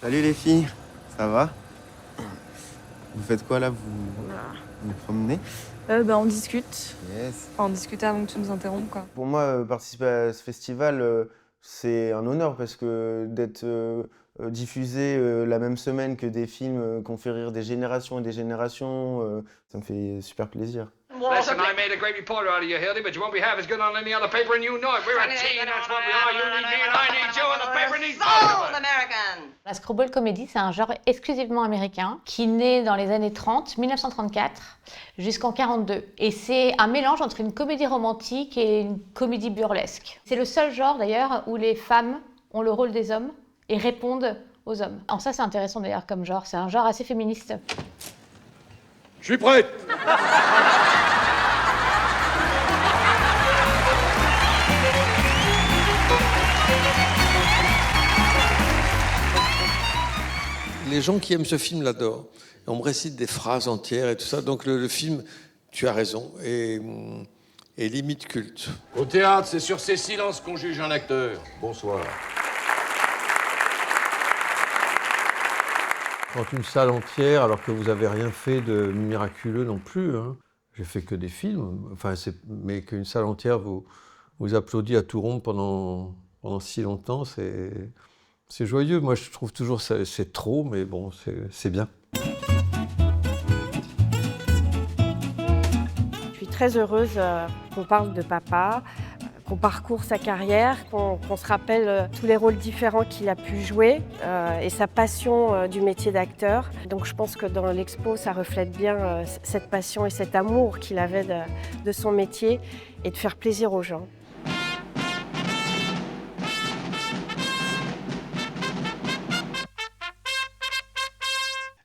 Salut les filles, ça va? Vous faites quoi là? Vous vous promenez? On discute. Yes. Enfin, on discutait avant que tu nous interrompes, quoi. Pour moi, participer à ce festival, c'est un honneur parce que d'être diffusé la même semaine que des films qui ont fait rire des générations et des générations, ça me fait super plaisir. Listen, I made a great reporter out of you, Hildy, but you won't be half as good on any other paper, and you know it. We're a team, that's what we are. You need me, and I need you, and the paper needs both of us. American. La screwball comedy, c'est un genre exclusivement américain qui naît dans les années 30, 1934, jusqu'en 42. Et c'est un mélange entre une comédie romantique et une comédie burlesque. C'est le seul genre d'ailleurs où les femmes ont le rôle des hommes et répondent aux hommes. Alors ça, c'est intéressant d'ailleurs comme genre. C'est un genre assez féministe. Je suis prête. Les gens qui aiment ce film l'adorent. On me récite des phrases entières et tout ça. Donc le film, tu as raison, est limite culte. Au théâtre, c'est sur ces silences qu'on juge un acteur. Bonsoir. Quand une salle entière, alors que vous n'avez rien fait de miraculeux non plus, hein. J'ai fait que des films, mais qu'une salle entière vous applaudit à tout rompre pendant si longtemps, c'est joyeux. Moi, je trouve toujours que c'est trop, mais bon, c'est bien. Je suis très heureuse qu'on parle de papa, qu'on parcourt sa carrière, qu'on se rappelle tous les rôles différents qu'il a pu jouer et sa passion du métier d'acteur. Donc je pense que dans l'expo, ça reflète bien cette passion et cet amour qu'il avait de son métier et de faire plaisir aux gens.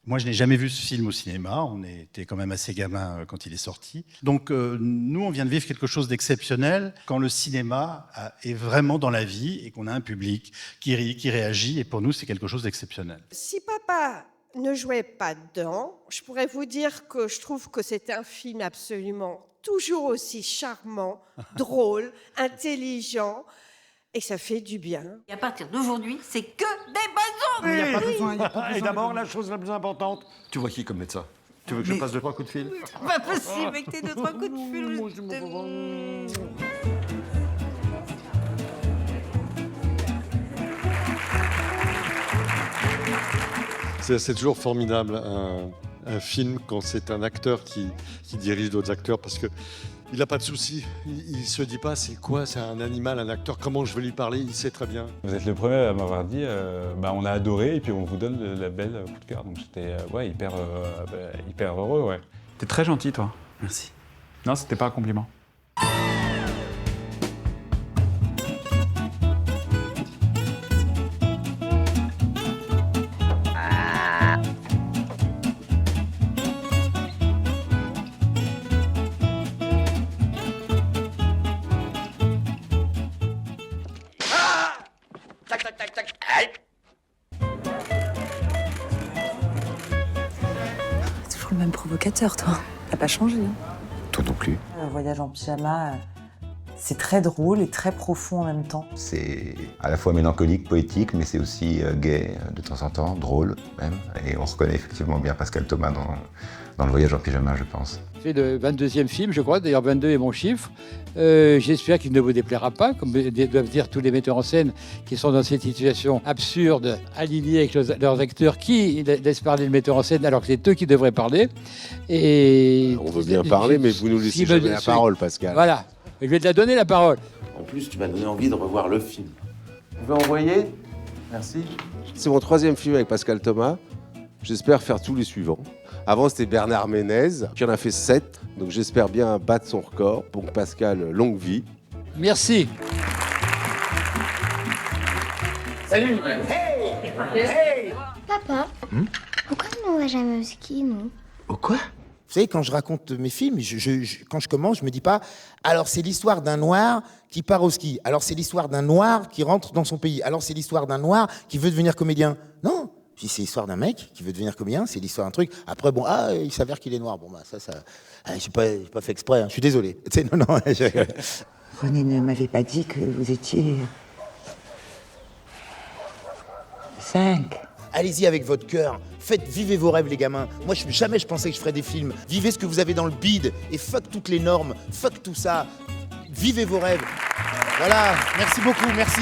Moi, je n'ai jamais vu ce film au cinéma. On était quand même assez gamins quand il est sorti. Donc, nous, on vient de vivre quelque chose d'exceptionnel quand le cinéma est vraiment dans la vie et qu'on a un public qui rit, qui réagit. Et pour nous, c'est quelque chose d'exceptionnel. Si papa ne jouait pas dedans, je pourrais vous dire que je trouve que c'est un film absolument toujours aussi charmant, drôle, intelligent. Et ça fait du bien. Et à partir d'aujourd'hui, c'est que des bonnes ondes. Il n'y a pas besoin. Et d'abord, la chose la plus importante. Tu vois qui comme médecin? Tu veux que je passe 2-3 coups de fil? C'est pas possible avec tes 2-3 coups de fil. C'est toujours formidable, un film, quand c'est un acteur qui dirige d'autres acteurs, parce que il n'a pas de souci. Il ne se dit pas c'est quoi, c'est un animal, un acteur, comment je vais lui parler, il sait très bien. Vous êtes le premier à m'avoir dit on a adoré et puis on vous donne le label coup de cœur. Donc j'étais hyper heureux. Ouais. T'es très gentil, toi. Merci. Non, c'était pas un compliment. Toujours le même provocateur, toi. T'as pas changé, hein? Toi non plus. Le voyage en pyjama, c'est très drôle et très profond en même temps. C'est à la fois mélancolique, poétique, mais c'est aussi gai de temps en temps, drôle même. Et on reconnaît effectivement bien Pascal Thomas dans le voyage en pyjama, je pense. C'est le 22e film, je crois. D'ailleurs, 22 est mon chiffre. J'espère qu'il ne vous déplaira pas, comme doivent dire tous les metteurs en scène qui sont dans cette situation absurde, alignés avec leurs acteurs qui laissent parler le metteur en scène alors que c'est eux qui devraient parler. Et On veut bien parler, mais vous nous laissez jamais la parole, Pascal. Voilà. Je vais te la donner, la parole. En plus, tu m'as donné envie de revoir le film. Vous pouvez envoyer? Merci. C'est mon 3e film avec Pascal Thomas. J'espère faire tous les suivants. Avant, c'était Bernard Ménez, qui en a fait 7. Donc j'espère bien battre son record. Pour Pascal, longue vie. Merci. Salut. Hey! Hey! Papa, pourquoi on ne va jamais au ski, nous? Au quoi? Vous savez, quand je raconte mes films, quand je commence, je me dis pas « Alors, c'est l'histoire d'un noir qui part au ski. Alors, c'est l'histoire d'un noir qui rentre dans son pays. Alors, c'est l'histoire d'un noir qui veut devenir comédien. » Non, si c'est l'histoire d'un mec qui veut devenir comédien, c'est l'histoire d'un truc. Après, bon, il s'avère qu'il est noir. Bon, bah, j'ai pas fait exprès, hein. Je suis désolé. Tu sais, non. René ne m'avait pas dit que vous étiez... 5. allez-y avec votre cœur. Vivez vos rêves, les gamins. Moi, jamais je pensais que je ferais des films. Vivez ce que vous avez dans le bide et fuck toutes les normes, fuck tout ça. Vivez vos rêves. Voilà, merci beaucoup, merci.